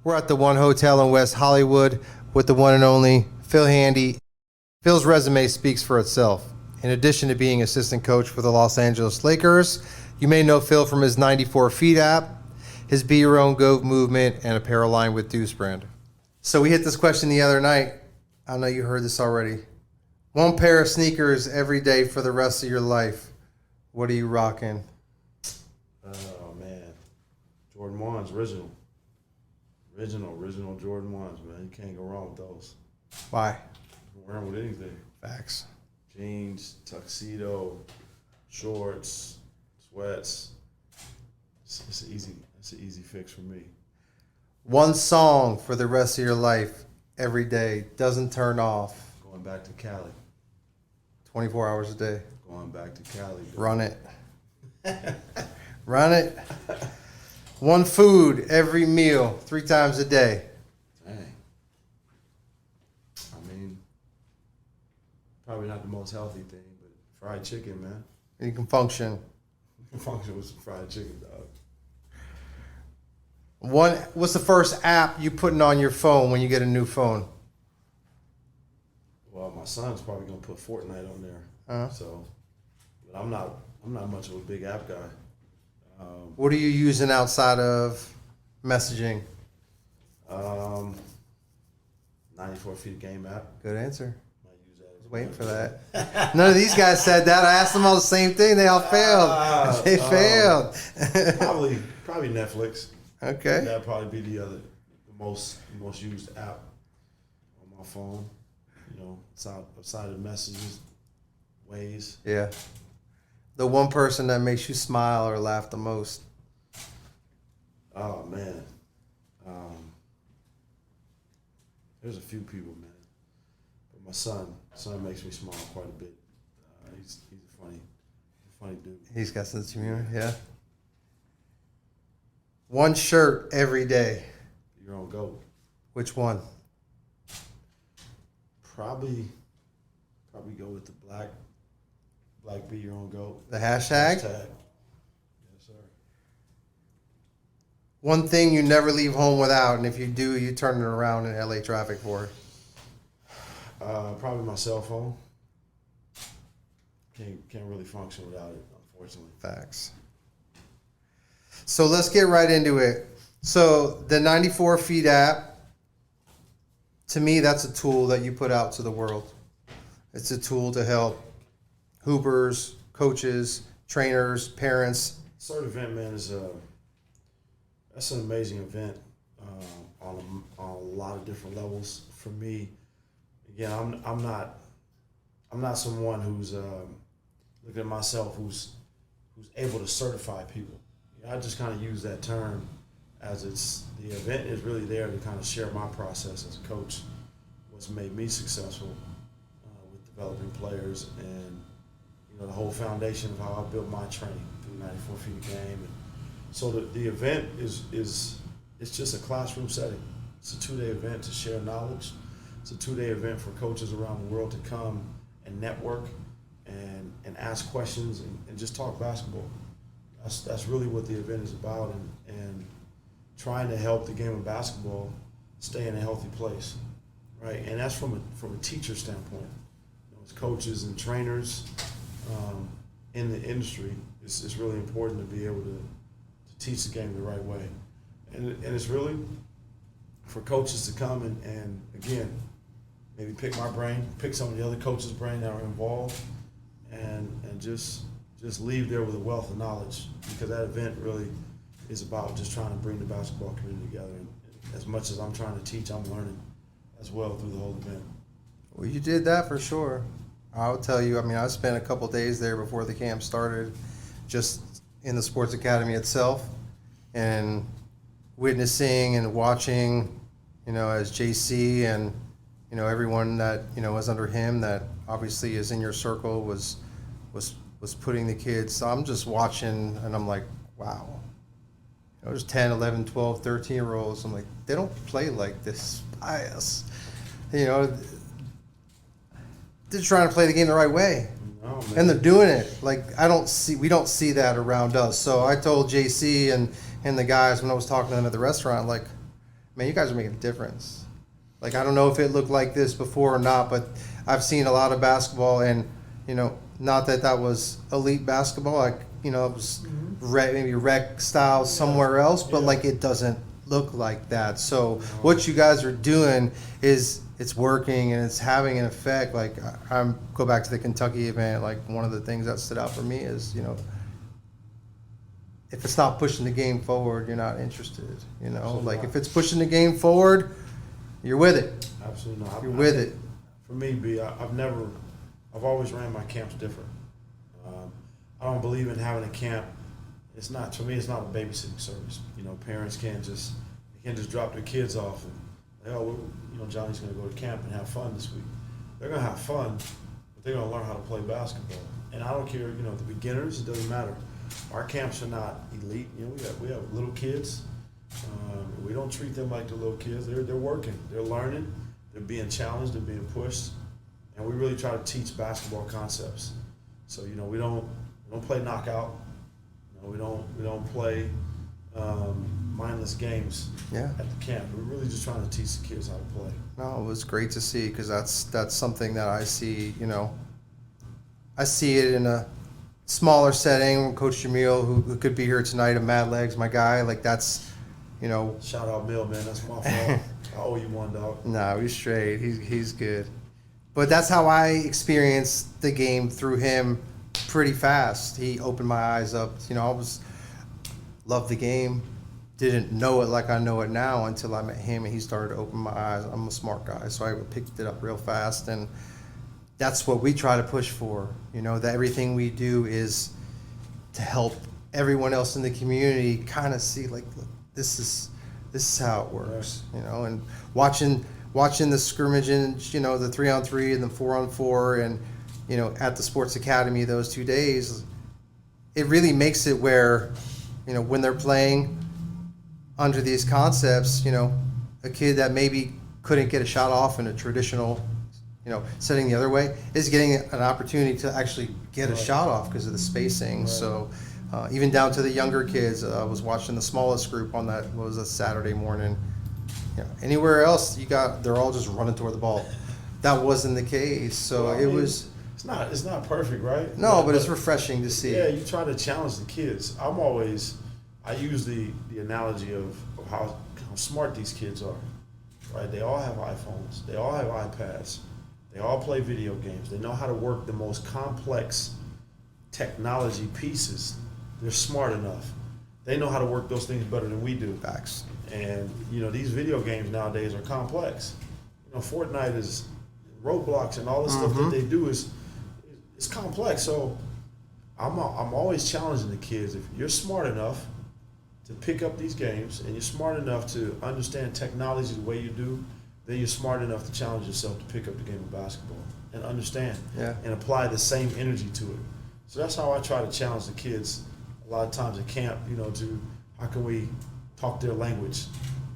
We're at the One Hotel in West Hollywood with the one and only Phil Handy. Phil's resume speaks for itself. In addition to being assistant coach for the Los Angeles Lakers, you may know Phil from his 94 Feet app, his Be Your Own Goat movement, and apparel line with Deuce brand. So we hit this question the other night. I know you heard this already. One pair of sneakers every day for the rest of your life. What are you rocking? Oh, man. Jordan 1s, original. Original Jordan 1s, man. You can't go wrong with those. Why? Wearing with anything. Facts. Jeans, tuxedo, shorts, sweats. It's an easy fix for me. One song for the rest of your life every day. Doesn't turn off. Going back to Cali. 24 hours a day. Going back to Cali. Run it. Run it. One food every meal, 3 times a day. Dang. I mean, probably not the most healthy thing, but fried chicken, man. You can function. You can function with some fried chicken, dog. What's the first app you putting on your phone when you get a new phone? Well, my son's probably gonna put Fortnite on there. Uh-huh. So, but I'm not much of a big app guy. What are you using outside of messaging? 94 Feet game app. Good answer. Might use that. I was waiting for that. None of these guys said that. I asked them all the same thing. They all failed. They failed. Probably Netflix. Okay. That'd probably be the most used app on my phone. You know, outside of messages, ways. Yeah. The one person that makes you smile or laugh the most. Oh man, there's a few people, man. But my son makes me smile quite a bit. He's a funny dude. He's got sense of humor. Yeah. One shirt every day. Your own goat. Which one? Probably go with the black be your own goat. The hashtag? Yes, sir. One thing you never leave home without, and if you do, you turn it around in LA traffic for. Probably my cell phone. Can't really function without it, unfortunately. Facts. So let's get right into it. So the 94 Feet app, to me, that's a tool that you put out to the world. It's a tool to help hoopers, coaches, trainers, parents. Cert event, man, that's an amazing event on a lot of different levels. For me, again, I'm not someone who's looking at myself who's able to certify people. I just kind of use that term as the event is really there to kind of share my process as a coach, what's made me successful with developing players, and the whole foundation of how I built my training through 94 Feet of game. And so the event is it's just a classroom setting. It's a 2-day event to share knowledge. It's a 2-day event for coaches around the world to come and network and ask questions and just talk basketball. That's really what the event is about, and trying to help the game of basketball stay in a healthy place, right? And that's from a teacher standpoint. As coaches and trainers in the industry, it's really important to be able to teach the game the right way. And it's really for coaches to come and again, maybe pick my brain, pick some of the other coaches' brain that are involved, and just leave there with a wealth of knowledge, because that event really is about just trying to bring the basketball community together. And as much as I'm trying to teach, I'm learning as well through the whole event. Well, you did that for sure. I'll tell you, I spent a couple days there before the camp started, just in the sports academy itself, and witnessing and watching, as JC and, everyone that, was under him that obviously is in your circle was putting the kids. So I'm just watching and I'm like, wow. There's 10, 11, 12, 13-year-olds. I'm like, they don't play like this by us. They're trying to play the game the right way. Oh, man. And they're doing it. Like, we don't see that around us. So I told JC and the guys when I was talking to them at the restaurant, like, man, you guys are making a difference. Like, I don't know if it looked like this before or not, but I've seen a lot of basketball, and, you know, not that that was elite basketball. Like, you know, it was maybe rec style somewhere else, but, like, it doesn't look like that. So what you guys are doing is it's working and it's having an effect. Like, I'm go back to the Kentucky event. Like, one of the things that stood out for me is, you know, if it's not pushing the game forward, you're not interested. You know, Absolutely like not. if it's pushing the game forward, you're with it. Absolutely not. You're with it. For me, I've always ran my camps different. I don't believe in having a camp. It's not, for me, it's not a babysitting service. You know, parents can't just drop their kids off and, oh, well, you know, Johnny's going to go to camp and have fun this week. They're going to have fun, but they're going to learn how to play basketball. And I don't care, you know, the beginners, it doesn't matter. Our camps are not elite. You know, we have little kids. We don't treat them like the little kids. They're working. They're learning. They're being challenged. They're being pushed. And we really try to teach basketball concepts. So, you know, we don't play knockout. You know, we don't play mindless games at the camp. We're really just trying to teach the kids how to play. No, it was great to see, because that's something that I see. You know, I see it in a smaller setting. Coach Jamil, who could be here tonight, of Mad Legs, my guy. Like, that's, you know. Shout out Mill, man. That's my fault. I owe you one, dog. Nah, he's straight. He's good. But that's how I experienced the game, through him pretty fast. He opened my eyes up. You know, loved the game. Didn't know it like I know it now until I met him, and he started to open my eyes. I'm a smart guy, so I picked it up real fast. And that's what we try to push for. You know, that everything we do is to help everyone else in the community kind of see, like, look, this is how it works. You know, and watching the scrimmaging, you know, the 3-on-3 and the 4-on-4, and, you know, at the Sports Academy those 2 days, it really makes it where, you know, when they're playing under these concepts, you know, a kid that maybe couldn't get a shot off in a traditional, you know, setting the other way, is getting an opportunity to actually get a shot off because of the spacing. So even down to the younger kids, I was watching the smallest group on that, what was a Saturday morning. You know, anywhere else they're all just running toward the ball. That wasn't the case. So Well, I it mean, was. It's not perfect, right? No, but it's refreshing to see. Yeah, you try to challenge the kids. I use the analogy of how smart these kids are, right? They all have iPhones. They all have iPads. They all play video games. They know how to work the most complex technology pieces. They're smart enough. They know how to work those things better than we do. Facts. And, you know, these video games nowadays are complex. You know, Fortnite is Roblox and all the stuff that they do is complex. So I'm always challenging the kids. If you're smart enough to pick up these games and you're smart enough to understand technology the way you do, then you're smart enough to challenge yourself to pick up the game of basketball and understand and apply the same energy to it. So that's how I try to challenge the kids a lot of times at camp, you know, to how can we talk their language,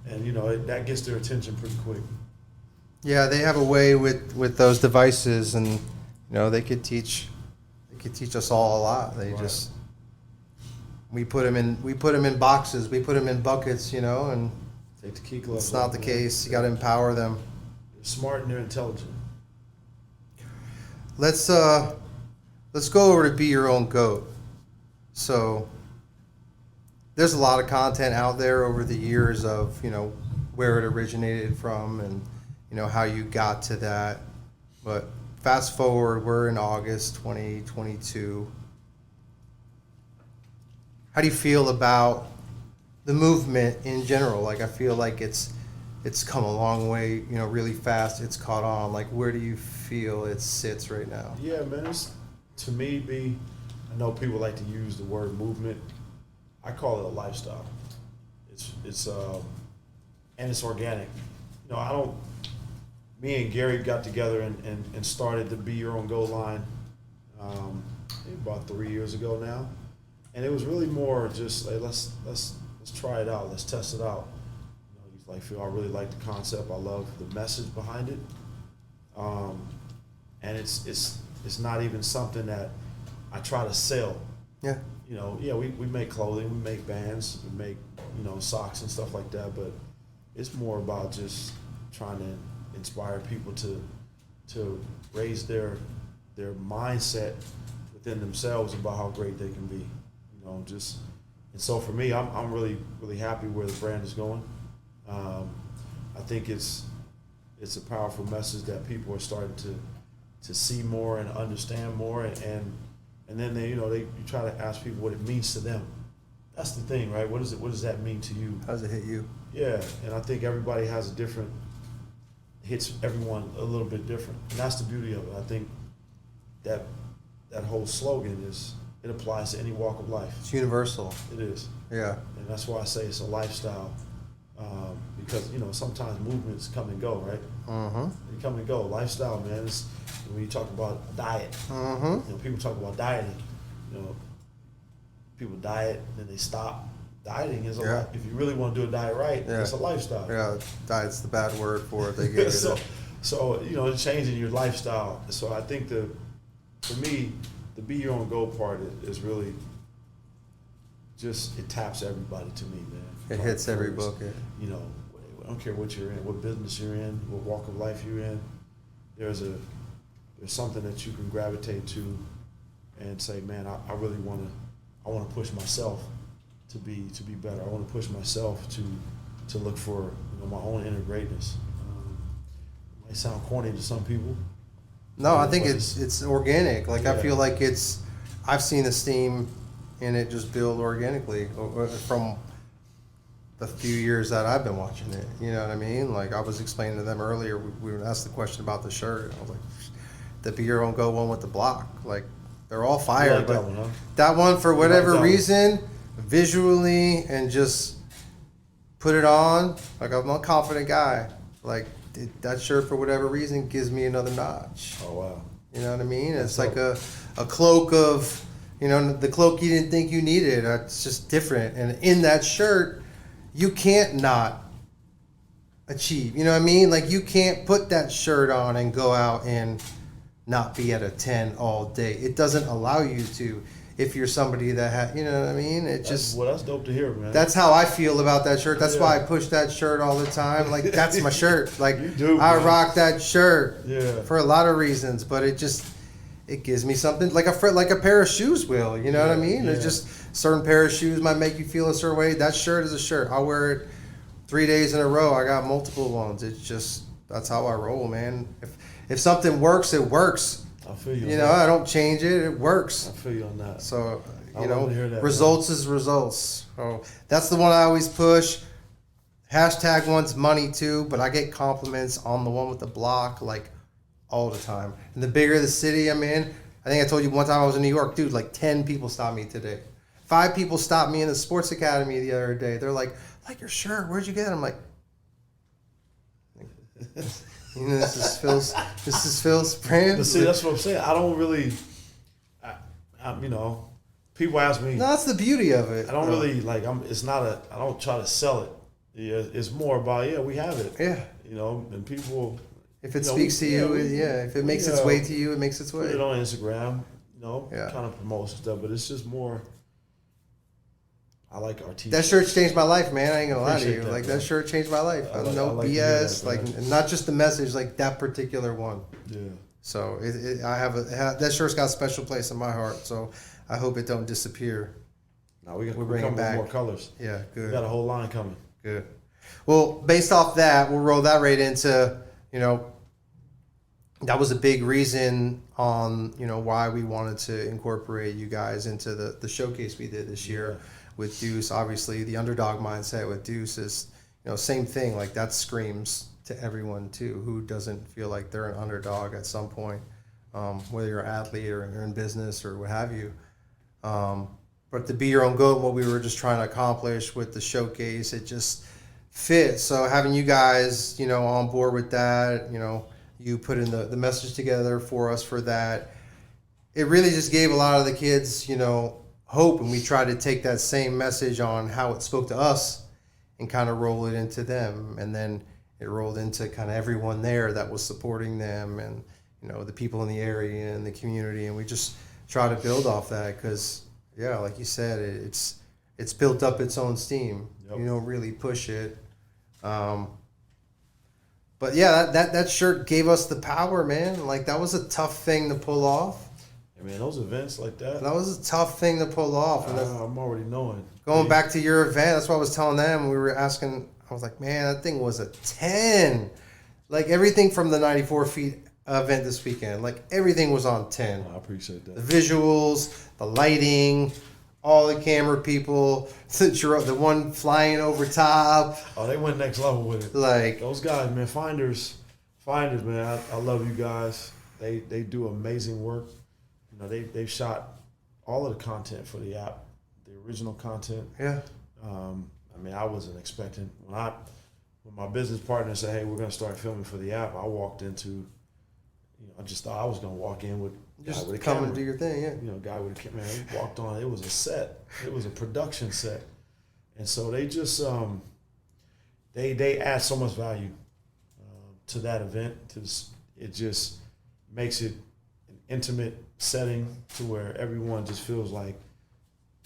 and, you know, that gets their attention pretty quick. Yeah, they have a way with those devices, and, you know, they could teach us all a lot. They just we put them in boxes, we put them in buckets, you know, and Take the key gloves. it's not the case. You got to empower them. They're smart and they're intelligent. Let's go over to Be Your Own Goat. So there's a lot of content out there over the years of, you know, where it originated from and, you know, how you got to that. But fast forward, we're in August 2022. How do you feel about the movement in general? Like, I feel like it's come a long way, you know, really fast. It's caught on. Like, where do you feel it sits right now? Yeah, man. To me, I know people like to use the word movement. I call it a lifestyle. It's and it's organic. You know, me and Gary got together and started the Be Your Own Goat line about 3 years ago now. And it was really more just like, let's try it out, let's test it out. You know, he's like, Phil, I really like the concept. I love the message behind it. And it's not even something that I try to sell. Yeah. You know, we make clothing, we make bands, we make, you know, socks and stuff like that, but it's more about just trying to inspire people to raise their mindset within themselves about how great they can be. You know, just and so for me, I'm really happy where the brand is going. I think it's a powerful message that people are starting to see more and understand more, and then you try to ask people what it means to them. That's the thing, right? What does that mean to you? How does it hit you? Yeah, and I think everybody has hits everyone a little bit different, and that's the beauty of it. I think that whole slogan it applies to any walk of life. It's universal. It is. Yeah. And that's why I say it's a lifestyle, because sometimes movements come and go, right? Mm-hmm. They come and go. Lifestyle, man. It's, when you talk about diet, Mm-hmm. people talk about dieting. People diet and then they stop. Dieting is a Yeah. lot. If you really want to do a diet right, Yeah. it's a lifestyle. Yeah, diet's the bad word for it. They gave it. So it's changing your lifestyle. So I think for me, the Be Your Own Goat part is really just, it taps everybody to me, man. It hits every bucket. I don't care what you're in, what business you're in, what walk of life you're in. There's something that you can gravitate to and say, man, I really want to push myself to be better. I want to push myself to look for my own inner greatness. It might sound corny to some people. No, I think it's organic. Like, Yeah. I feel like I've seen the steam in it just build organically from the few years that I've been watching it. You know what I mean? Like, I was explaining to them earlier, we were asked the question about the shirt. I was like, the Be Your Own Go one with the block. Like, they're all fire. You like but that one, huh? that one, for whatever that one? reason, visually and just put it on, like, I'm a confident guy. Like, that shirt, for whatever reason, gives me another notch. Oh, wow. You know what I mean? It's That's like a cloak of, the cloak you didn't think you needed. It's just different. And in that shirt, you can't not achieve. You know what I mean? Like, you can't put that shirt on and go out and not be at a 10 all day. It doesn't allow you to if you're somebody that you know what I mean? That's dope to hear, man. That's how I feel about that shirt. That's Yeah. why I push that shirt all the time. Like, that's my shirt. Like, You do, I man. rock that shirt Yeah. for a lot of reasons, but it gives me something like a pair of shoes will. You know what I mean? Yeah. It's just certain pair of shoes might make you feel a certain way. That shirt is a shirt. I'll wear it 3 days in a row. I got multiple ones. It's just, that's how I roll, man. If something works, it works. I feel you. You know, I don't change it. It works. I feel you on that. So, I love to hear that, results is results. So that's the one I always push. Hashtag one's money too, but I get compliments on the one with the block like all the time. And the bigger the city I'm in, I think I told you one time I was in New York, dude, like 10 people stopped me today. 5 people stopped me in the sports academy the other day. They're like your shirt, where'd you get it? I'm like, this is Phil's brand. But see, that's what I'm saying. I don't really, people ask me. No, that's the beauty of it. I don't really like. I don't try to sell it. Yeah, it's more about we have it. Yeah. And people. If it speaks to you, if it makes its way to you, it makes its way. Put it on Instagram. Yeah. Trying to promote some stuff, but it's just more. I like our t-shirts. That shirt changed my life, man. I ain't gonna lie to Appreciate you. that, Like, man. that shirt changed my life. I No like to hear BS. that, Like, man. not just the message, like that particular one. Yeah. So that shirt's got a special place in my heart. So I hope it don't disappear. Now we're bringing coming back. with more colors. Yeah, We good. got a whole line coming. Good. Well, based off that, we'll roll that right into, that was a big reason on, why we wanted to incorporate you guys into the showcase we did this year with Deuce. Obviously, the underdog mindset with Deuce is, same thing. Like, that screams to everyone too, who doesn't feel like they're an underdog at some point, whether you're an athlete or in business or what have you. But to be your own goat, what we were just trying to accomplish with the showcase, it just fit. So having you guys, on board with that, you put in the message together for us for that. It really just gave a lot of the kids, hope, and we tried to take that same message on how it spoke to us and kind of roll it into them. And then it rolled into kind of everyone there that was supporting them and, the people in the area and the community. And we just try to build off that because, like you said, it's built up its own steam. Yep. You don't really push it. But yeah, that shirt gave us the power, man. Like, that was a tough thing to pull off. I mean, those events like that. That was a tough thing to pull off. And I'm already knowing. going back to your event, that's what I was telling them. We were asking, I was like, man, that thing was a 10. Like, everything from the 94 feet event this weekend, like, everything was on 10. I appreciate that. The visuals, the lighting, all the camera people, the one flying over top. Oh, they went next level with it. Like, Those guys, man, finders, man. I love you guys. They do amazing work. You know, they've shot all of the content for the app, the original content. yeah. I mean, I wasn't expecting when my business partner said, "Hey, we're gonna start filming for the app." I walked into, you know, I just thought I was gonna walk in with a guy Just with a come camera. and do your thing, yeah. You know, guy with a camera. He walked on. It was a set. It was a production set, and so they just they add so much value to that event. It just makes it an intimate setting to where everyone just feels like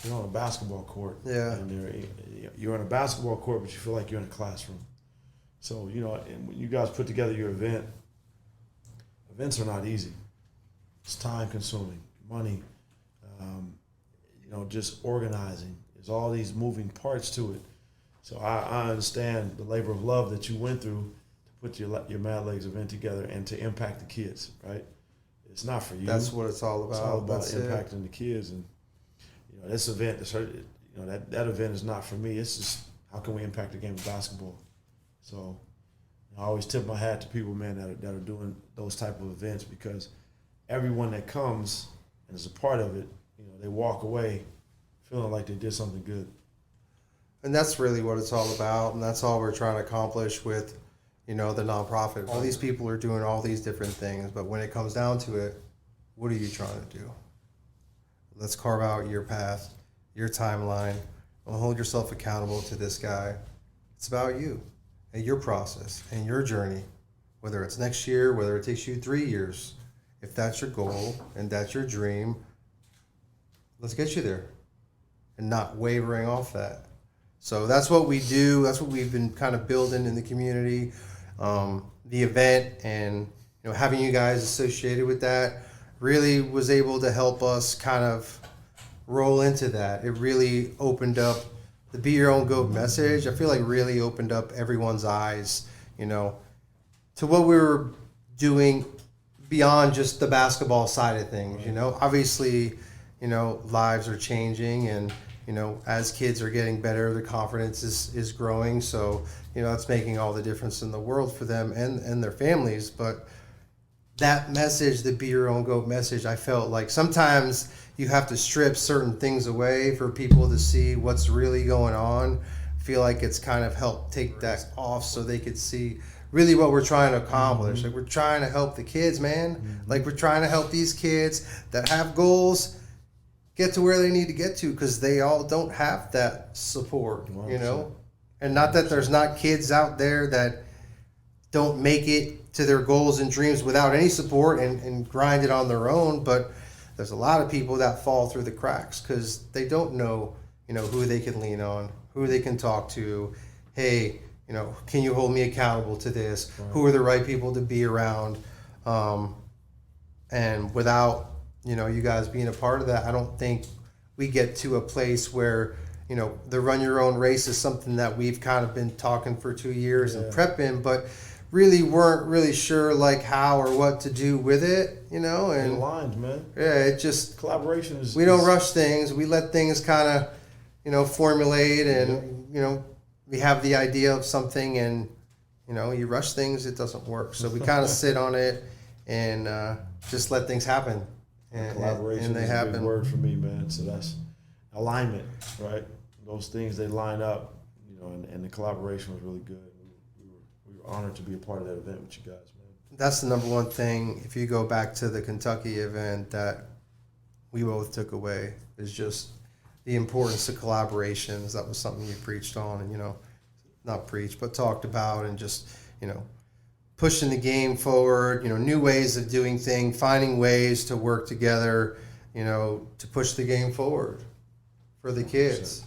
you're on a basketball court. Yeah. And you're on a basketball court, but you feel like you're in a classroom. So, you know, and when you guys put together your event, events are not easy. It's time consuming, money, you know, just organizing. There's all these moving parts to it. So I understand the labor of love that you went through to put your Mad Legs event together and to impact the kids, right? It's not for you. That's what it's all about. It's all about That's impacting the kids. And, you know, this event, you know, that event is not for me. It's just how can we impact the game of basketball? So I always tip my hat to people, man, that are doing those type of events, because everyone that comes and is a part of it, you know, they walk away feeling like they did something good. And that's really what it's all about, and that's all we're trying to accomplish with, you know, the nonprofit. All these people are doing all these different things, but when it comes down to it, what are you trying to do? Let's carve out your path, your timeline, and hold yourself accountable to this guy. It's about you and your process and your journey, whether it's next year, whether it takes you 3 years. If that's your goal and that's your dream, let's get you there and not wavering off that. So that's what we do. That's what we've been kind of building in the community. The event and, you know, having you guys associated with that really was able to help us kind of roll into that. It really opened up the Be Your Own Goat message. I feel like really opened up everyone's eyes, you know, to what we were doing beyond just the basketball side of things. You know, obviously, you know, lives are changing, and, you know, as kids are getting better, their confidence is growing. So, you know, that's making all the difference in the world for them and their families. But that message, the Be Your Own Goat message, I felt like sometimes you have to strip certain things away for people to see what's really going on. I feel like it's kind of helped take that off so they could see really what we're trying to accomplish. Like, we're trying to help the kids, man. Like, we're trying to help these kids that have goals get to where they need to get to, because they all don't have that support, you know? And not that there's not kids out there that don't make it to their goals and dreams without any support and grind it on their own, but there's a lot of people that fall through the cracks because they don't know, you know, who they can lean on, who they can talk to. Hey, you know, can you hold me accountable to this? Right. Who are the right people to be around? And without, you know, you guys being a part of that, I don't think we get to a place where, you know, the Run Your Own race is something that we've kind of been talking for 2 years and prepping, but really weren't really sure like how or what to do with it, you know. And aligned, man. Yeah, it just collaboration is. We don't rush things. We let things kind of, you know, formulate, and you know, we have the idea of something, and you know, you rush things, it doesn't work. So we kind of sit on it and just let things happen. And collaboration and they is happen. a big word for me, man. So that's alignment, right? Those things, they line up, you know, and the collaboration was really good. We were honored to be a part of that event with you guys, man. That's the number one thing, if you go back to the Kentucky event, that we both took away, is just the importance of collaborations. That was something you preached on, and, you know, not preached, but talked about, and just, you know, pushing the game forward, you know, new ways of doing things, finding ways to work together, you know, to push the game forward for the kids.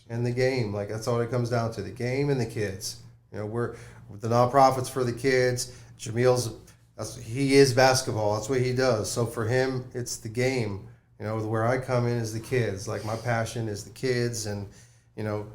100%. and the game. Like, that's all it comes down to, the game and the kids. You know, we're the nonprofits for the kids. He is basketball. That's what he does. So for him, it's the game. You know, where I come in is the kids. Like, my passion is the kids, and, you know,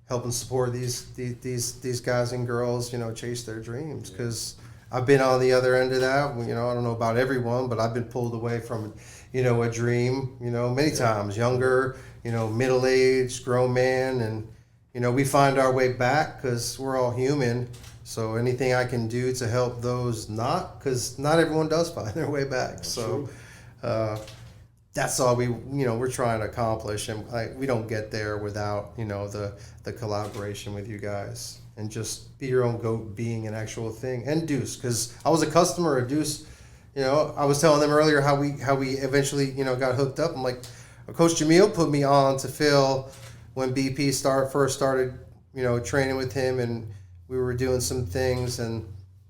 helping support these guys and girls, you know, chase their dreams. Because I've been on the other end of that. You know, I don't know about everyone, but I've been pulled away from, you know, a dream, you know, many times. Younger, you know, middle-aged, grown man. And, you know, we find our way back because we're all human. So anything I can do to help those because not everyone does find their way back. That's so true. That's all we're trying to accomplish. And we don't get there without, you know, the collaboration with you guys. And just Be Your Own Goat being an actual thing. And Deuce, because I was a customer of Deuce. You know, I was telling them earlier how we eventually, you know, got hooked up. I'm like, Coach Jamil put me on to Phil when BP first started, you know, training with him, and we were doing some things. And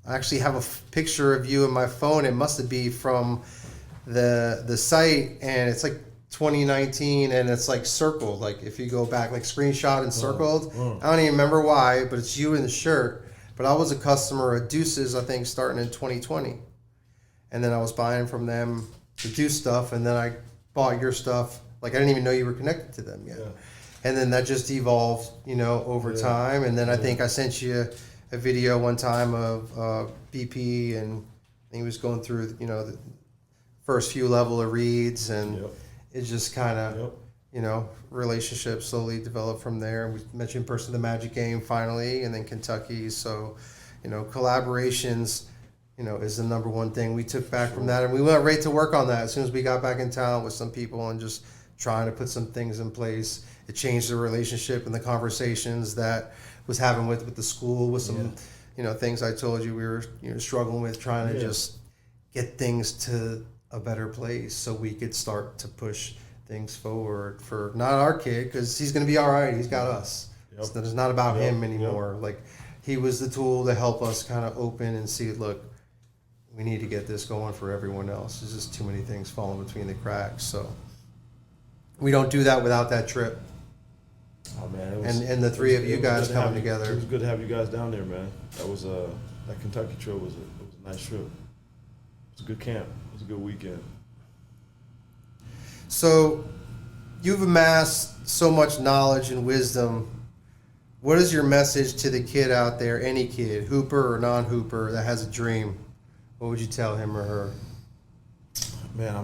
I actually have a picture of you in my phone. It must be from the site, and it's like 2019, and it's like circled. Like, if you go back, like screenshot and circled. I don't even remember why, but it's you in the shirt. But I was a customer of Deuce's, I think, starting in 2020. And then I was buying from them the Deuce stuff, and then I bought your stuff. Like, I didn't even know you were connected to them yet. Yeah. And then that just evolved, you know, over time. And then I think I sent you a video one time of BP, and he was going through, you know, the first few level of reads, and it just kind of, you know, relationships slowly developed from there. We met you in person, the Magic game finally, and then Kentucky. So, you know, collaborations, you know, is the number one thing we took back from that. And we went right to work on that as soon as we got back in town with some people and just trying to put some things in place. It changed the relationship and the conversations that was having with the school, with some, you know, things I told you we were, you know, struggling with, trying to just get things to a better place so we could start to push things forward for not our kid, because he's going to be all right. He's got us. It's not about him anymore. Like, he was the tool to help us kind of open and see, look, we need to get this going for everyone else. There's just too many things falling between the cracks. So we don't do that without that trip. Oh man, and the three of you guys coming together. It was good to have you guys down there, man. That was that Kentucky trip was a nice trip. It was a good camp. It was a good weekend. So you've amassed so much knowledge and wisdom. What is your message to the kid out there, any kid, hooper or non-hooper, that has a dream? What would you tell him or her? Man,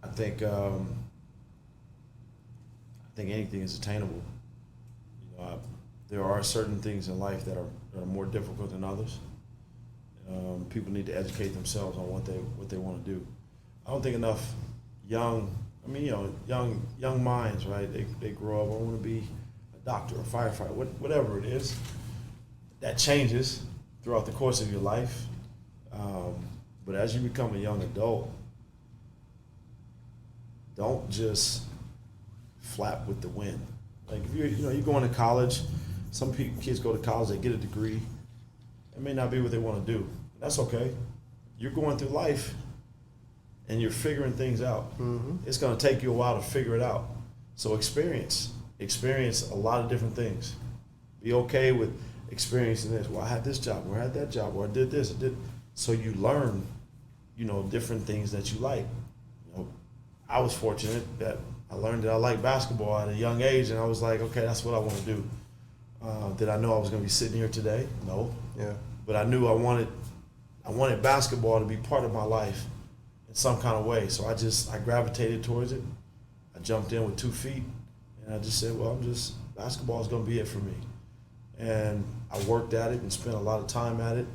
I think anything is attainable. You know, there are certain things in life that are more difficult than others. People need to educate themselves on what they want to do. I don't think enough young minds, right? They grow up, I want to be a doctor, a firefighter, whatever it is. That changes throughout the course of your life. But as you become a young adult, don't just flap with the wind. Like, if you're going to college, some kids go to college, they get a degree. It may not be what they want to do. That's okay. You're going through life and you're figuring things out. Mm-hmm. It's going to take you a while to figure it out. So experience a lot of different things. Be okay with experiencing this. Well, I had this job, or I had that job, or I did this, So you learn, different things that you like. I was fortunate that I learned that I like basketball at a young age, and I was like, okay, that's what I want to do. Did I know I was going to be sitting here today? No. Yeah. But I knew I wanted basketball to be part of my life in some kind of way. So I gravitated towards it. I jumped in with 2 feet, and I just said, well, basketball is going to be it for me. And I worked at it and spent a lot of time at it.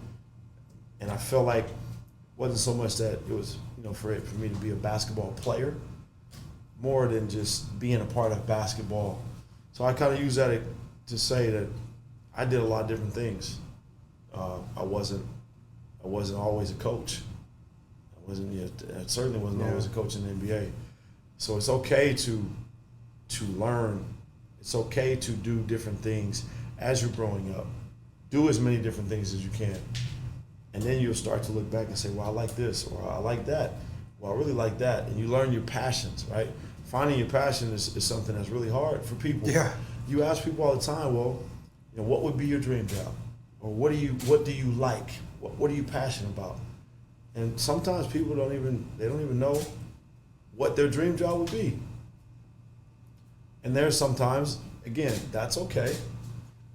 And I felt like it wasn't so much that it was, for me to be a basketball player, more than just being a part of basketball. So I kind of use that to say that I did a lot of different things. I wasn't always a coach. I certainly wasn't always a coach in the NBA. So it's okay to learn. It's okay to do different things as you're growing up. Do as many different things as you can. And then you'll start to look back and say, well, I like this, or I like that. Well, I really like that. And you learn your passions, right? finding your passion is something that's really hard for people. Yeah. You ask people all the time, well, what would be your dream job? Or what do you like? What are you passionate about? And sometimes people don't even know what their dream job would be. And there's sometimes, again, that's okay.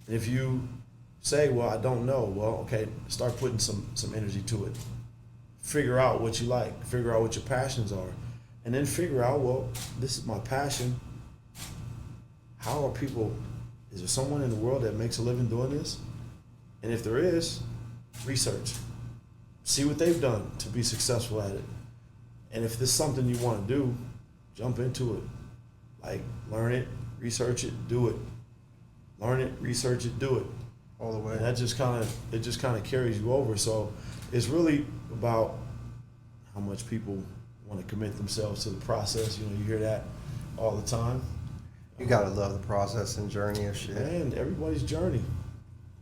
If you say, well, I don't know, well, okay, start putting some energy to it. Figure out what you like, figure out what your passions are, and then figure out, well, this is my passion. How are people, is there someone in the world that makes a living doing this? And if there is, research. See what they've done to be successful at it. And if this is something you want to do, jump into it. Like, learn it, research it, do it. Learn it, research it, do it. All the way. And that just kind of carries you over. So it's really about how much people want to commit themselves to the process. You hear that all the time. You gotta love the process and journey of shit. And everybody's journey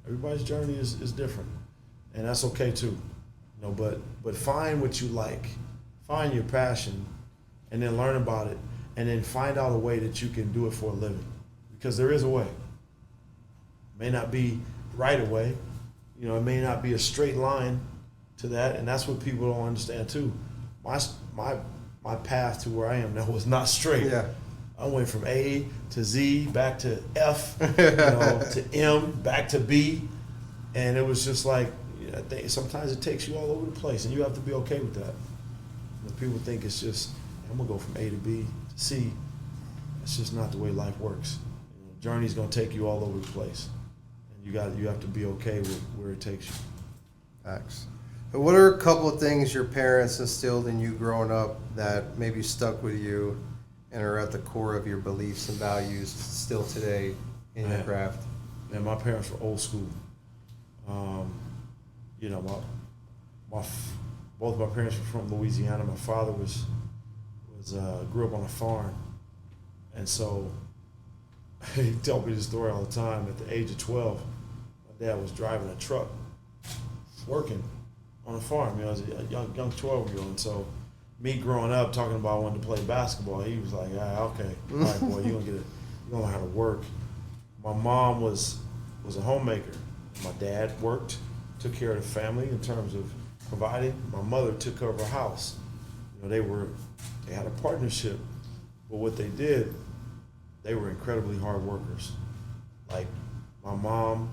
is different, and that's okay too. But find what you like, find your passion, and then learn about it, and then find out a way that you can do it for a living, because there is a way. It may not be right away, it may not be a straight line to that, and that's what people don't understand too. My path to where I am now was not straight. Yeah. I went from A to Z, back to F, to M, back to B, and it was just like, I think sometimes it takes you all over the place, and you have to be okay with that. When people think it's just, I'm gonna go from A to B to C, it's just not the way life works. Journey's gonna take you all over the place, and you have to be okay with where it takes you. Facts. But what are a couple of things your parents instilled in you growing up that maybe stuck with you and are at the core of your beliefs and values still today in your craft? Man, my parents were old school. Both my parents were from Louisiana. My father grew up on a farm, and so he told me this story all the time. At the age of 12, my dad was driving a truck, working on a farm. As a young 12-year-old, and so me growing up talking about wanting to play basketball, he was like, okay, all right, boy, you're gonna learn how to work. My mom was a homemaker. My dad worked, took care of the family in terms of providing. My mother took care of her house. They had a partnership, but what they did, they were incredibly hard workers. Like, my mom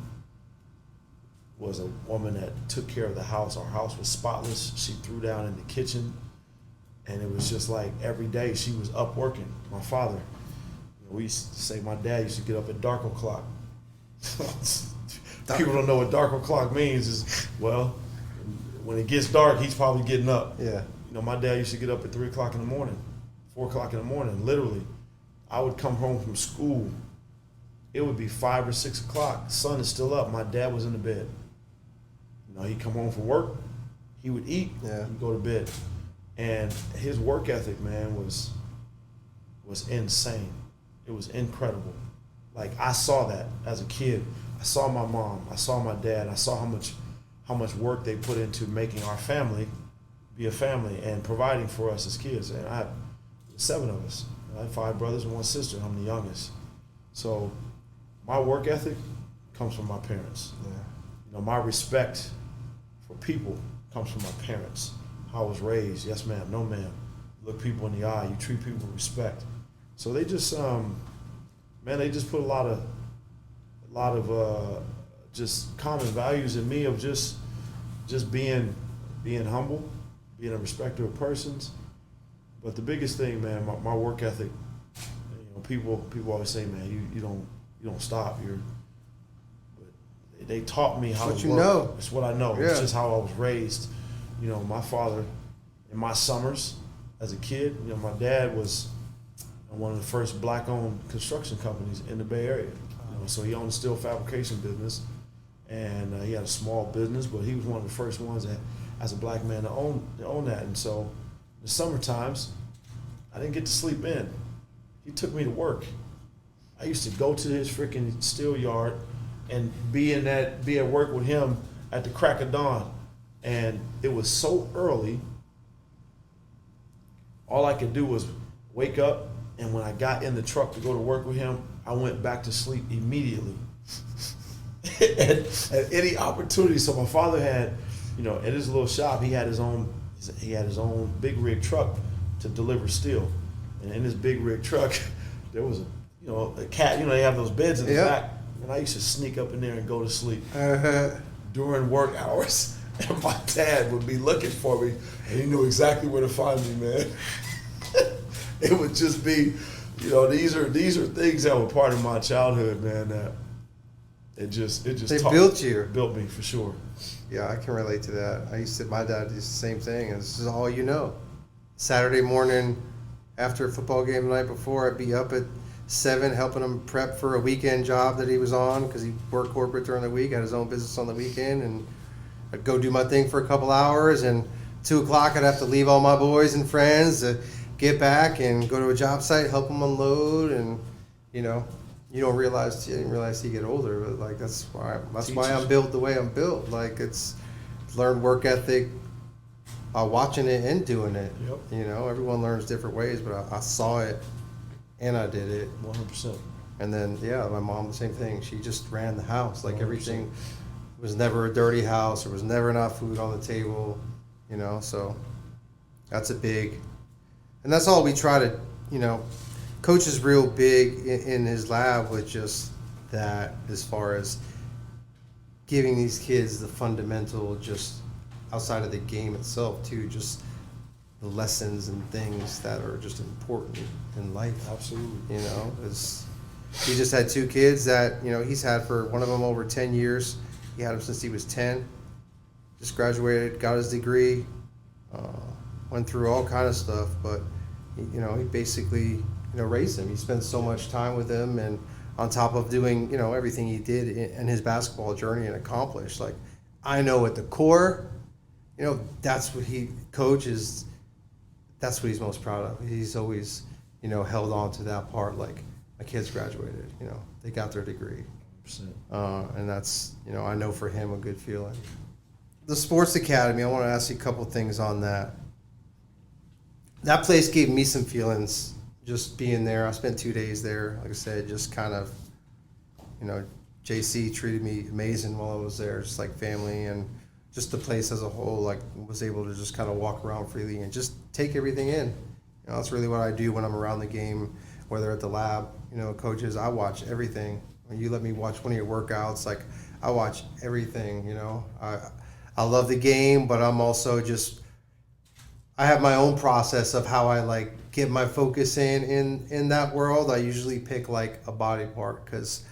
was a woman that took care of the house. Our house was spotless. She threw down in the kitchen. And it was just like every day she was up working. My father, we used to say my dad used to get up at dark o'clock. People don't know what dark o'clock means. Is, well, when it gets dark, he's probably getting up. Yeah. My dad used to get up at 3 o'clock in the morning, 4 o'clock in the morning. Literally, I would come home from school. It would be 5 or 6 o'clock. The sun is still up. My dad was in the bed. He'd come home from work. He would eat. Yeah. He'd go to bed. And his work ethic, man, was insane. It was incredible. Like, I saw that as a kid. I saw my mom. I saw my dad. I saw how much work they put into making our family be a family and providing for us as kids. And I have 7 of us. I have 5 brothers and 1 sister. I'm the youngest. So my work ethic comes from my parents. Yeah. My respect for people comes from my parents. How I was raised, yes ma'am, no ma'am. Look people in the eye, you treat people with respect. So they just, they just put a lot of just common values in me of just being humble, being a respecter of persons. But the biggest thing, man, my work ethic. People always say, man, you don't stop. But they taught me how to work. It's what I know. Yeah. It's just how I was raised. My father, in my summers as a kid, my dad was one of the first black-owned construction companies in the Bay Area. So he owned a steel fabrication business, and he had a small business, but he was one of the first ones that, as a black man, to own that. And so, in the summer times, I didn't get to sleep in. He took me to work. I used to go to his freaking steel yard and be at work with him at the crack of dawn. And it was so early, all I could do was wake up And when I got in the truck to go to work with him, I went back to sleep immediately. at any opportunity. So my father had, at his little shop, he had his own big rig truck to deliver steel. And in his big rig truck, there was a cat. They have those beds in the back. And I used to sneak up in there and go to sleep during work hours. And my dad would be looking for me, and he knew exactly where to find me, man. It would just be, these are things that were part of my childhood, man. That it just built me for sure. Yeah, I can relate to that. My dad did the same thing. And this is all you know. Saturday morning after a football game the night before, I'd be up at 7 helping him prep for a weekend job that he was on because he worked corporate during the week, had his own business on the weekend, and I'd go do my thing for a couple hours, and 2 o'clock I'd have to leave all my boys and friends to get back and go to a job site, help them unload, and you didn't realize you get older, but like that's why I'm built the way I'm built. Like it's learned work ethic by watching it and doing it. Yep. Everyone learns different ways, but I saw it and I did it 100%. And then my mom, the same thing. She just ran the house. Like 100%. everything was never a dirty house. There was never enough food on the table. So that's and that's all we try to. Coach is real big in his lab with just that, as far as giving these kids the fundamental, just outside of the game itself too, just the lessons and things that are just important in life. Absolutely. He just had 2 kids that he's had for one of them over 10 years. He had them since he was 10. Just graduated, got his degree, went through all kind of stuff, but he basically raised him. He spent so much time with him, and on top of doing everything he did in his basketball journey and accomplished. Like I know at the core, that's what coaches. That's what he's most proud of. He's always held on to that part. Like my kids graduated, they got their degree, and that's I know for him a good feeling. The sports academy, I want to ask you a couple things on that. That place gave me some feelings just being there. I spent 2 days there. Like I said, just kind of, JC treated me amazing while I was there, just like family, and just the place as a whole, like was able to just kind of walk around freely and just take everything in. That's really what I do when I'm around the game, whether at the lab, coaches, I watch everything. When you let me watch one of your workouts, like I watch everything, I love the game, but I'm also I have my own process of how I like get my focus in that world. I usually pick like a body part because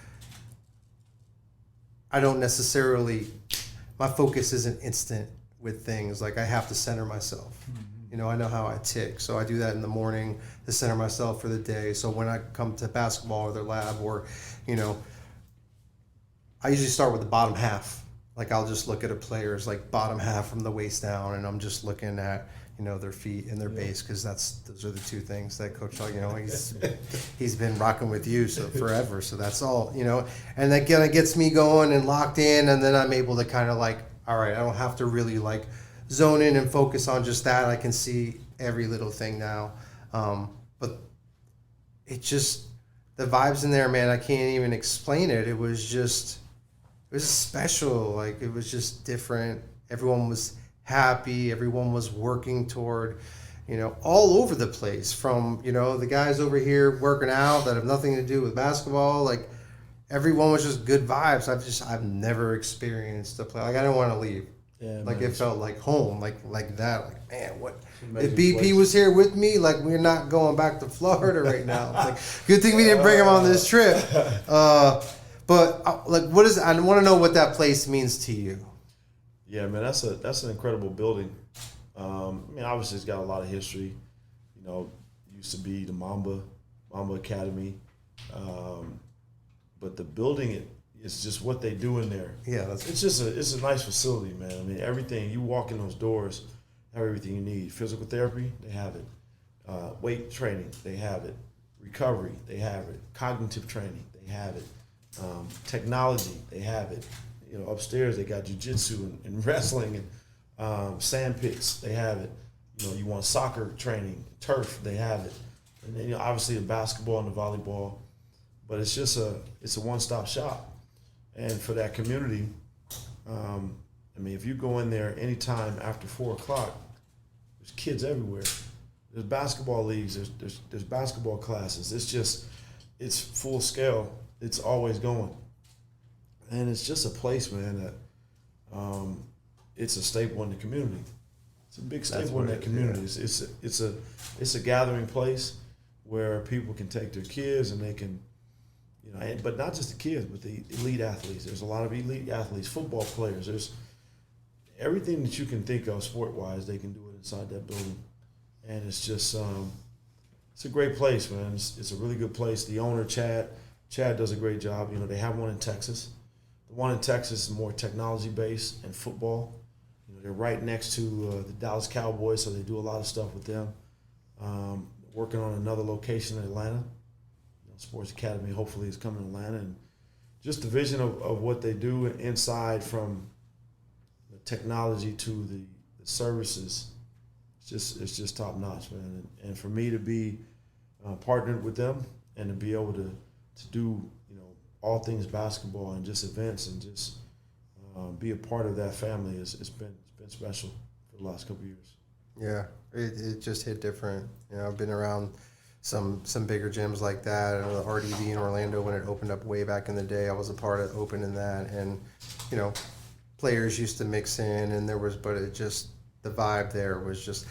I don't necessarily, my focus isn't instant with things. Like I have to center myself. I know how I tick. So I do that in the morning to center myself for the day. So when I come to basketball or their lab or, I usually start with the bottom half. Like I'll just look at a player's like bottom half from the waist down, and I'm just looking at their feet and their base, because those are the 2 things that Coach he's been rocking with you forever. So that's all and that kind of gets me going and locked in, and then I'm able to kind of like, all right, I don't have to really like zone in and focus on just that. I can see every little thing now, but it just the vibes in there, man. I can't even explain it. It was special. Like it was just different. Everyone was happy. Everyone was working toward, all over the place, from, the guys over here working out that have nothing to do with basketball. Like everyone was just good vibes. I've never experienced a play. Like I didn't want to leave. Yeah, like man. It felt like home, like that. Like, man, what if BP was here with me? Like we're not going back to Florida right now. It's like good thing we didn't bring him on this trip. But like, I want to know what that place means to you. Yeah, man, that's an incredible building. Obviously it's got a lot of history. Used to be the Mamba Academy, but the building it's just what they do in there. Yeah, it's a nice facility, man. Everything, you walk in those doors, have everything you need. Physical therapy, they have it. Weight training, they have it. Recovery, they have it. Cognitive training, they have it. Technology, they have it. Upstairs they got jiu-jitsu and wrestling and sand pits, they have it. You want soccer training, turf, they have it. and then, obviously the basketball and the volleyball, but it's a one-stop shop, and for that community, I mean, if you go in there anytime after 4 o'clock, there's kids everywhere. There's basketball leagues. There's basketball classes. It's full scale. It's always going, and it's just a place, man, that it's a staple in the community. It's a big staple in that community. Yeah. It's a gathering place where people can take their kids and they can, but not just the kids, but the elite athletes. There's a lot of elite athletes, football players. There's everything that you can think of sport-wise, they can do it inside that building. And it's just, it's a great place, man. It's a really good place. The owner, Chad does a great job. They have one in Texas. The one in Texas is more technology-based and football. They're right next to the Dallas Cowboys, so they do a lot of stuff with them. Working on another location in Atlanta. Sports Academy hopefully is coming to Atlanta. And just the vision of what they do inside, from the technology to the services, it's just top notch, man. And for me to be partnered with them and to be able to do all things basketball and just events and just be a part of that family it's been special for the last couple of years. Yeah, it just hit different. I've been around some bigger gyms like that. The RDB in Orlando, when it opened up way back in the day, I was a part of opening that, and players used to mix in, but it just, the vibe there was just,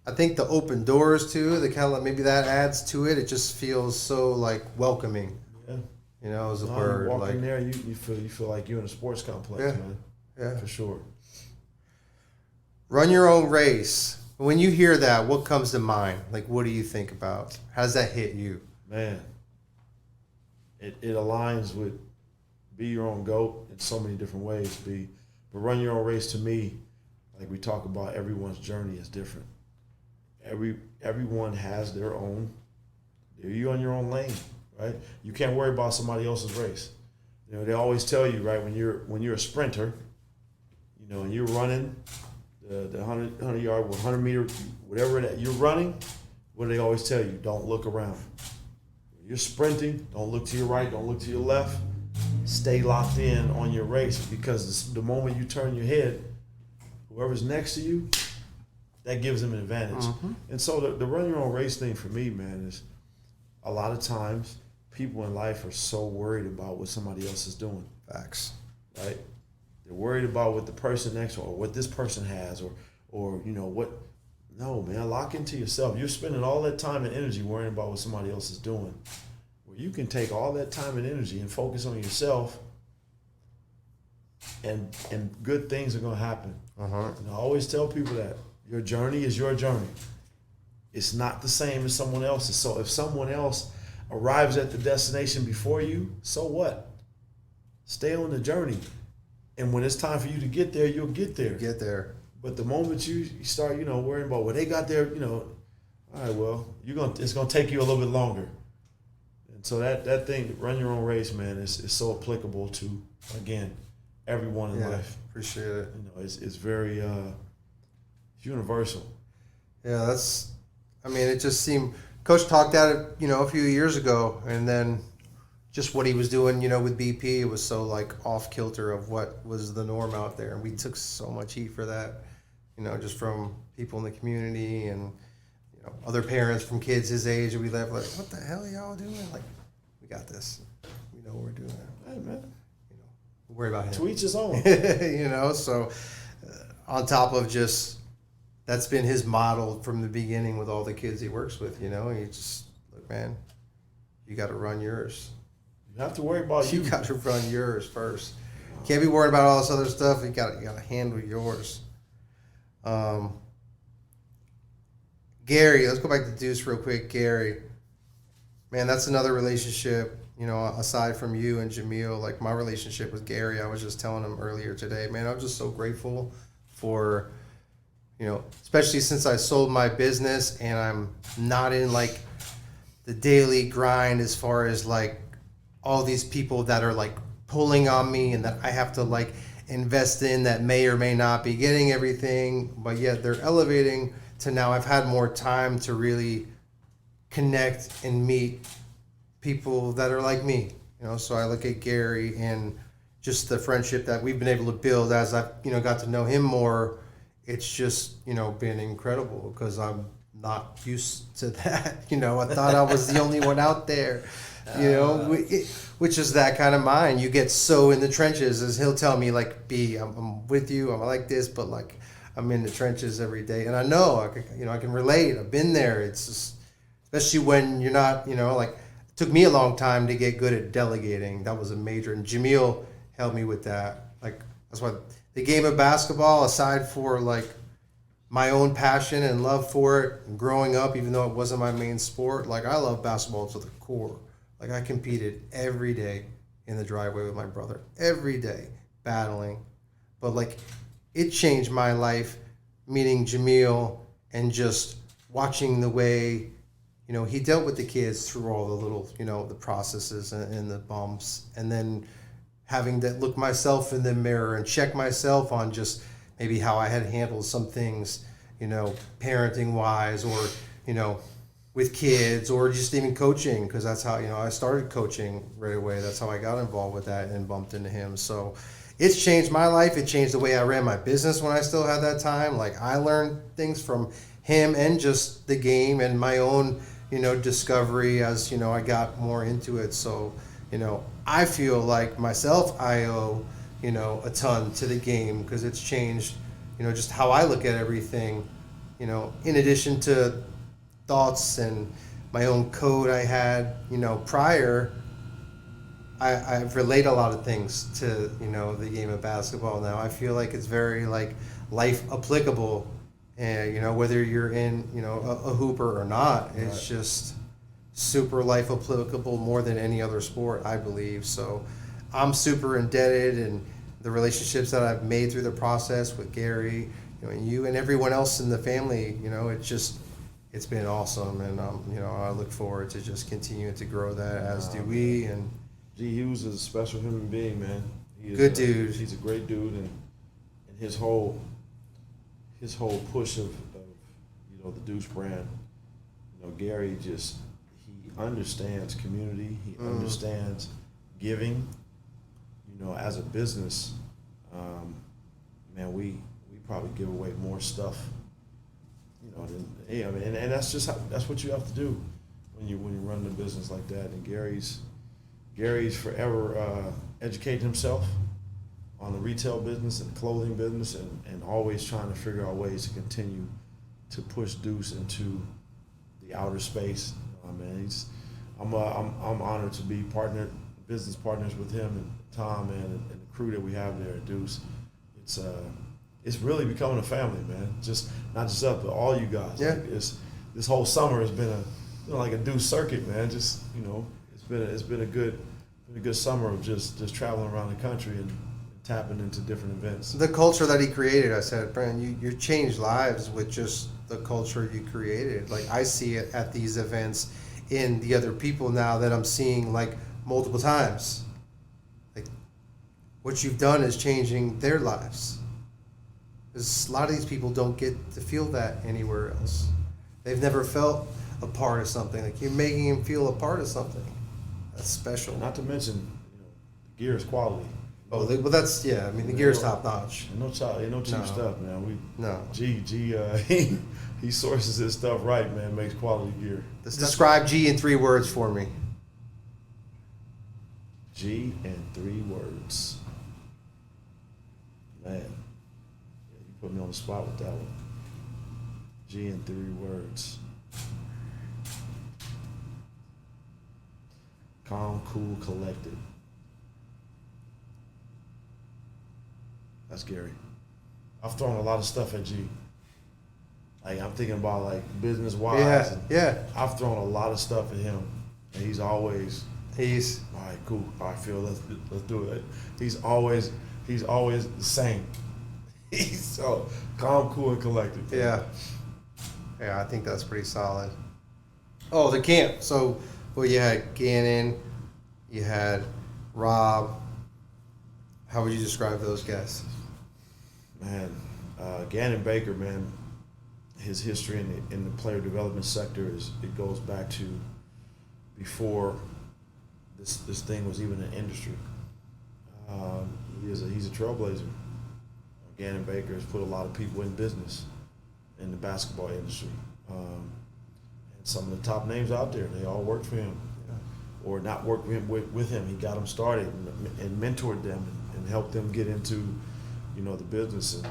I think the open doors too, the kind of, maybe that adds to it. It just feels so like welcoming. Yeah. As a word. Walking like, there, you feel like you're in a sports complex, yeah, man. Yeah, for sure. Run your own race. When you hear that, what comes to mind? Like, what do you think about? How does that hit you? Man, it aligns with be your own GOAT in so many different ways. But run your own race, to me, like we talk about, everyone's journey is different. Everyone has their own. You're on your own lane, right? You can't worry about somebody else's race. They always tell you, right, when you're a sprinter, and you're running the 100 yard, 100 meter, whatever that you're running, what do they always tell you? Don't look around. When you're sprinting, don't look to your right, don't look to your left. Stay locked in on your race, because the moment you turn your head, whoever's next to you, that gives them an advantage. Mm-hmm. And so the run your own race thing for me, man, is a lot of times people in life are so worried about what somebody else is doing. Facts. Right? They're worried about what the person next, or what this person has, or what. No, man, lock into yourself. You're spending all that time and energy worrying about what somebody else is doing. Well, you can take all that time and energy and focus on yourself, and good things are going to happen. Uh-huh. And I always tell people that your journey is your journey. It's not the same as someone else's. So if someone else arrives at the destination before you, so what? Stay on the journey. And when it's time for you to get there, you'll get there. Get there. But the moment you start, worrying about, well, they got there, all right, well, it's gonna take you a little bit longer. And so that thing, run your own race, man, is so applicable to, again, everyone in life. Appreciate it. It's very it's universal. Yeah, it just seemed, Coach talked at it, a few years ago, and then just what he was doing, with BP, it was so like off kilter of what was the norm out there. And we took so much heat for that, just from people in the community and, other parents from kids his age. And we left like, what the hell are y'all doing? Like, we got this. We know what we're doing. Hey, man. We'll worry about him. To each his own. So on top of just, that's been his model from the beginning with all the kids he works with, He just, look, man, you got to run yours. You have to worry about you. You got to run yours first. Can't be worried about all this other stuff. You got to handle yours. Gary, let's go back to Deuce real quick. Gary, man, that's another relationship. Aside from you and Jamil, like my relationship with Gary, I was just telling him earlier today, man, I'm just so grateful for, especially since I sold my business and I'm not in like the daily grind as far as like all these people that are like pulling on me and that I have to like invest in, that may or may not be getting everything, but yet they're elevating to now I've had more time to really connect and meet people that are like me. So I look at Gary and just the friendship that we've been able to build as I've got to know him more. It's just been incredible because I'm not used to that. I thought I was the only one out there. Which is that kind of mind. You get so in the trenches, as he'll tell me, like, B, I'm with you. I'm like this, but like I'm in the trenches every day, and I know I can relate. I've been there. It's just, especially when you're not, like, it took me a long time to get good at delegating. That was a major, and Jamil helped me with that. Like, that's why the game of basketball, aside for like my own passion and love for it, and growing up, even though it wasn't my main sport, like I love basketball to the core. Like I competed every day in the driveway with my brother, every day battling, but like it changed my life meeting Jamil and just watching the way he dealt with the kids through all the little, the processes and the bumps, and then having to look myself in the mirror and check myself on just maybe how I had handled some things, parenting wise, or, with kids, or just even coaching, because that's how, I started coaching right away. That's how I got involved with that and bumped into him. So it's changed my life. It changed the way I ran my business when I still had that time. Like I learned things from him and just the game and my own, discovery as, I got more into it. So, I feel like myself, I owe, a ton to the game because it's changed, just how I look at everything, in addition to thoughts and my own code I had, prior. I relate a lot of things to, the game of basketball now. I feel like it's very like life applicable, and whether you're in, a hooper or not, it's Right. just super life applicable more than any other sport, I believe. So I'm super indebted, and the relationships that I've made through the process with Gary, and you and everyone else in the family, it's been awesome, and I look forward to just continuing to grow that, as do we. And G Hughes is a special human being, man. He is Good dude. He's a great dude, and his whole push of the Deuce brand. Gary just, he understands community. He understands giving. As a business, man, we probably give away more stuff. And that's just that's what you have to do when you run a business like that. And Gary's forever educating himself on the retail business and clothing business, and always trying to figure out ways to continue to push Deuce into the outer space. Man, I'm honored to be business partners with him and Tom, man, and the crew that we have there at Deuce. It's really becoming a family, man. Just not just us, but all you guys. Yeah. Like this whole summer has been like a Deuce circuit, man. Just it's been a good summer of just traveling around the country and tapping into different events. the culture that he created, I said, Brandon, you changed lives with just the culture you created. Like I see it at these events in the other people now that I'm seeing like multiple times. Like what you've done is changing their lives. Because a lot of these people don't get to feel that anywhere else. They've never felt a part of something. Like you're making them feel a part of something. That's special. Not to mention, the gear is quality. Well, that's, yeah. I mean, the gear's top notch. Ain't no cheap No. stuff, man. No. He sources his stuff right, man. Makes quality gear. Describe G in 3 words for me. G in 3 words. Man, you put me on the spot with that one. G in 3 words. Calm, cool, collected. That's Gary. I've thrown a lot of stuff at G. Like I'm thinking about like business wise. Yeah, yeah. I've thrown a lot of stuff at him, and he's always He's all right. Cool. All right, Phil. Let's do it. He's always the same. He's so calm, cool, and collected. yeah. I think that's pretty solid. Oh, the camp. So, well, you had Gannon, you had Rob. How would you describe those guys? Man, Gannon Baker, man. his history in the player development sector it goes back to before this thing was even an industry. He's a trailblazer. Gannon Baker has put a lot of people in business in the basketball industry. And some of the top names out there, they all worked for him. Or not worked with him. He got them started and mentored them and helped them get into, the business.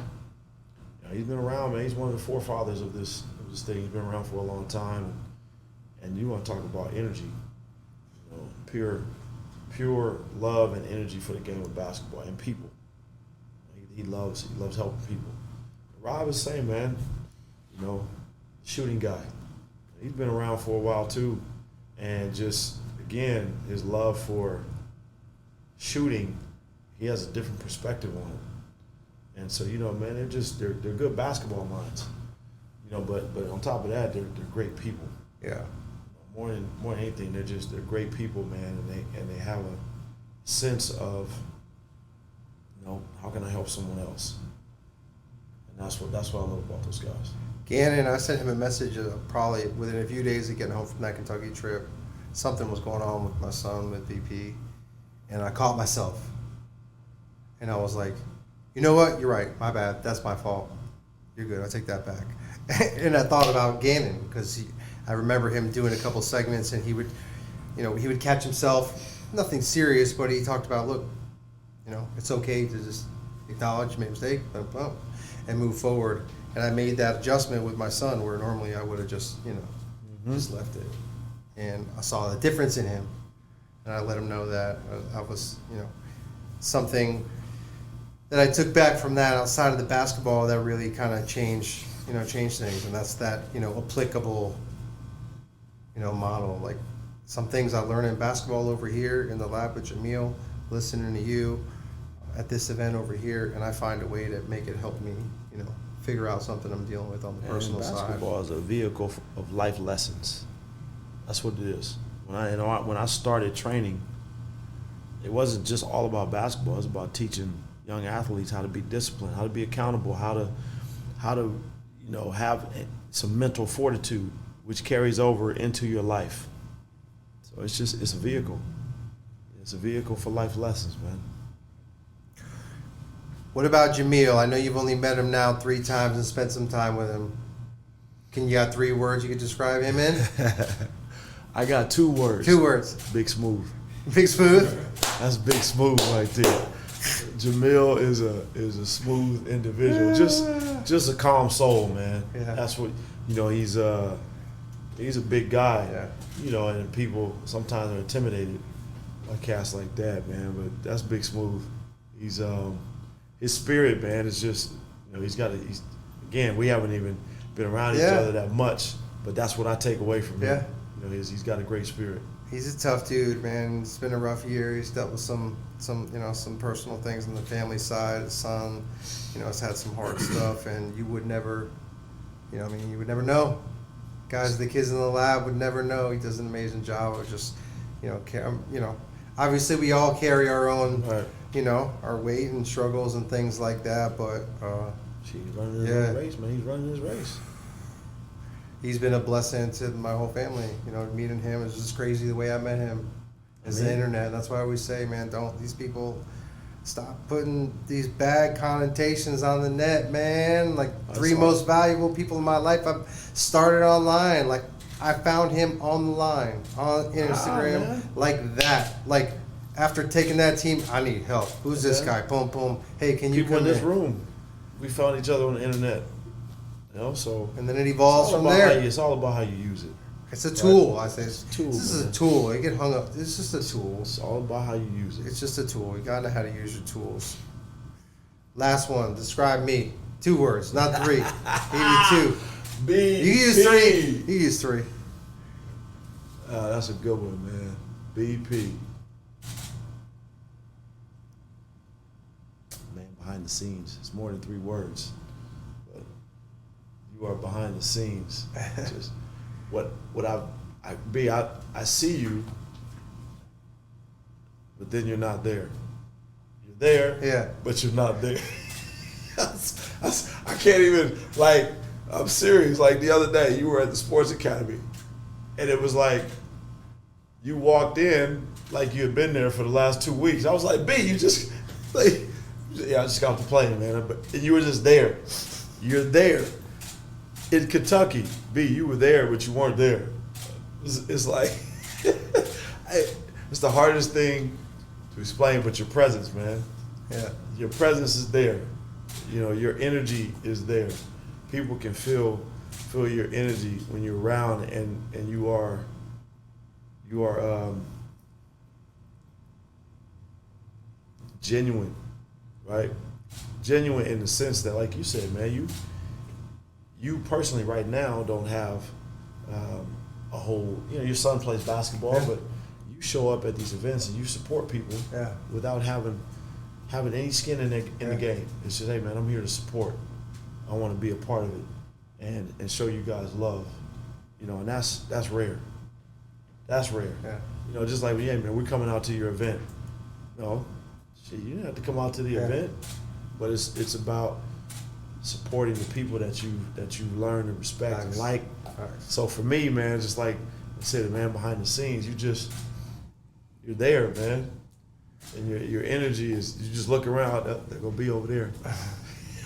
And he's been around, man. He's one of the forefathers of this thing. He's been around for a long time. And you want to talk about energy, pure love and energy for the game of basketball and people. He loves helping people. Rob is the same, man. Shooting guy. He's been around for a while too, and just again his love for shooting, he has a different perspective on it. And so man, they're good basketball minds. But on top of that, they're great people. Yeah. More than anything, they're great people, man, and they have a sense of how can I help someone else, and that's what I love about those guys. Gannon, I sent him a message probably within a few days of getting home from that Kentucky trip. Something was going on with my son with VP, and I caught myself, and I was like, you know what? You're right. My bad. That's my fault. You're good. I take that back. And I thought about Gannon because I remember him doing a couple segments, and he would catch himself. Nothing serious, but he talked about, look, it's okay to just acknowledge, make a mistake, and move forward. And I made that adjustment with my son where normally I would have just, just left it. And I saw the difference in him, and I let him know that I was, something that I took back from that outside of the basketball that really kind of changed things. And that's that, applicable, model. Like some things I learned in basketball over here in the lab with Jamil, listening to you at this event over here, and I find a way to make it help me, figure out something I'm dealing with on the personal side. Basketball is a vehicle of life lessons. That's what it is. When I started training, it wasn't just all about basketball. It was about teaching young athletes how to be disciplined, how to be accountable, how to have some mental fortitude, which carries over into your life. So it's a vehicle. It's a vehicle for life lessons, man. What about Jamil? I know you've only met him now 3 times and spent some time with him. You got 3 words you could describe him in? I got 2 words. 2 words. Big smooth. Big smooth? That's big smooth right there. Jamil is a smooth individual. Just a calm soul, man. Yeah. That's what he's a big guy. Yeah. And people sometimes are intimidated by cats like that, man. But that's big smooth. He's his spirit, man, is just again, we haven't even been around each other that much, but that's what I take away from him. He's got a great spirit. He's a tough dude, man. It's been a rough year. He's dealt with some personal things on the family side. His son, has had some hard stuff, and you would never, you would never know. Guys, the kids in the lab would never know. He does an amazing job of just, obviously we all carry our own, Right. Our weight and struggles and things like that, but He's running his race, man. He's running his race. He's been a blessing to my whole family. Meeting him is just crazy the way I met him. Is the internet. That's why I always say, man, these people stop putting these bad connotations on the net, man. Like 3 most valuable people in my life I've started online. Like I found him online on Instagram, like that. Like after taking that team, I need help. Who's this guy? Boom, boom. Hey, can you People come in this room, we found each other on the internet. So and then it evolves from there. It's all about how you use it. It's a tool. I say It's a tool, this is man. a tool. You get hung up. It's just a tool. It's all about how you use it. It's just a tool. You gotta know how to use your tools. Last one. Describe me. 2 words, not 3. Give you 2. BP. You use 3. You use 3. That's a good one, man. BP. Man, behind the scenes. It's more than 3 words. But you are behind the scenes. Just what I see you, but then you're not there. You're there, Yeah. but you're not there. I can't even I'm serious. Like the other day, you were at the sports academy, and it was like you walked in like you had been there for the last 2 weeks. I was like, B, you just like, yeah, I just got off the plane, man. And you were just there. You're there in Kentucky. B, you were there, but you weren't there. It's like it's the hardest thing to explain, but your presence, man. Yeah. Your presence is there. You know, your energy is there. People can feel your energy when you're around, and you are genuine, right? Genuine in the sense that, like you said, man, you personally right now don't have a whole, you know, your son plays basketball, Yeah. but you show up at these events and you support people without having any skin in the game. It's just, hey man, I'm here to support. I want to be a part of it and show you guys love. You know, and that's rare. That's rare. Yeah. You know, just like, yeah, man, we're coming out to your event. No, shit, you didn't have to come out to the event, but it's about supporting the people that you learn and respect and like. So for me, man, just like I said, man, behind the scenes, you're there, man, and your energy is, you just look around, they're gonna be over there.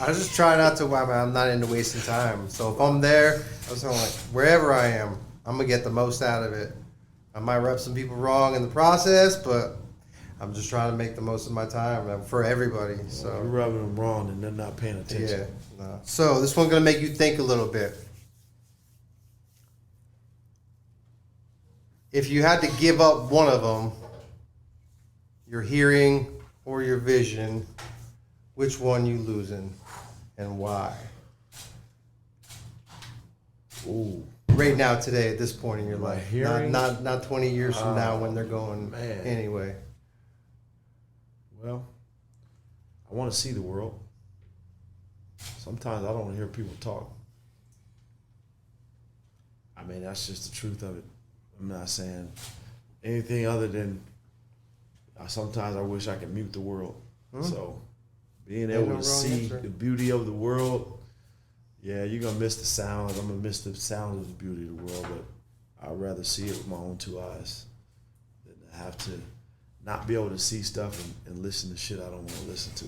I just try not to. I'm not into wasting time. So if I'm there, I was like, wherever I am, I'm gonna get the most out of it. I might rub some people wrong in the process, but I'm just trying to make the most of my time for everybody. So You're rubbing them wrong and they're not paying attention. Yeah. No. So this one's gonna make you think a little bit. If you had to give up one of them, your hearing or your vision, which one you losing and why? Ooh. Right now, today, at this point in your life, hearing? not 20 years from now when they're going man. anyway. Well, I want to see the world. Sometimes I don't want to hear people talk. I mean, that's just the truth of it. I'm not saying anything other than sometimes I wish I could mute the world. So being able to see the beauty of the world, yeah, you're going to miss the sounds. I'm going to miss the sound of the beauty of the world, but I'd rather see it with my own 2 eyes than to have to not be able to see stuff and listen to shit I don't want to listen to.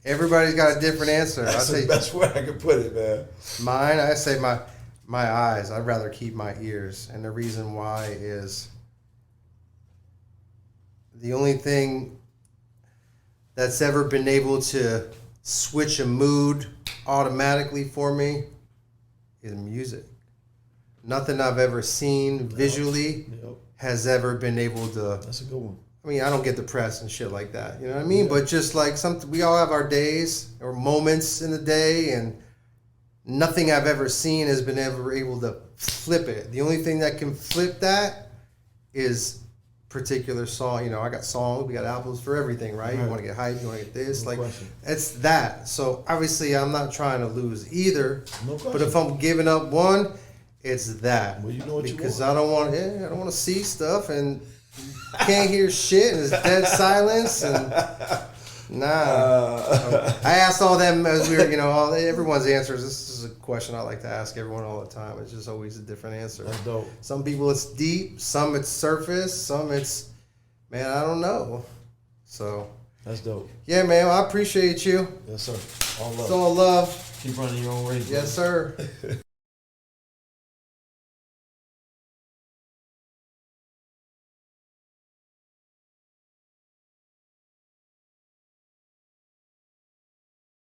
Everybody's got a different answer. That's the best way I can put it, man. Mine, I say my eyes. I'd rather keep my ears. And the reason why is the only thing that's ever been able to switch a mood automatically for me is music. Nothing I've ever seen visually has ever been able to. That's a good one. I mean, I don't get depressed and shit like that. You know what I mean? Yeah. But just like something, we all have our days or moments in the day, and nothing I've ever seen has been ever able to flip it. The only thing that can flip that is particular song. You know, I got songs, we got albums for everything, right? You want to get hype, you want to get this. No question. It's that. So obviously I'm not trying to lose either. No question. But if I'm giving up one, it's that. Well, you know what because you want. I don't want to see stuff and can't hear shit and it's dead silence and I asked all them as we were, you know, everyone's answers. This is a question I like to ask everyone all the time. It's just always a different answer. That's dope. Some people it's deep, some it's surface, some it's, man, I don't know. So that's dope. Yeah, man, I appreciate you. Yes, sir. All love. It's all love. Keep running your own race. Yes, sir.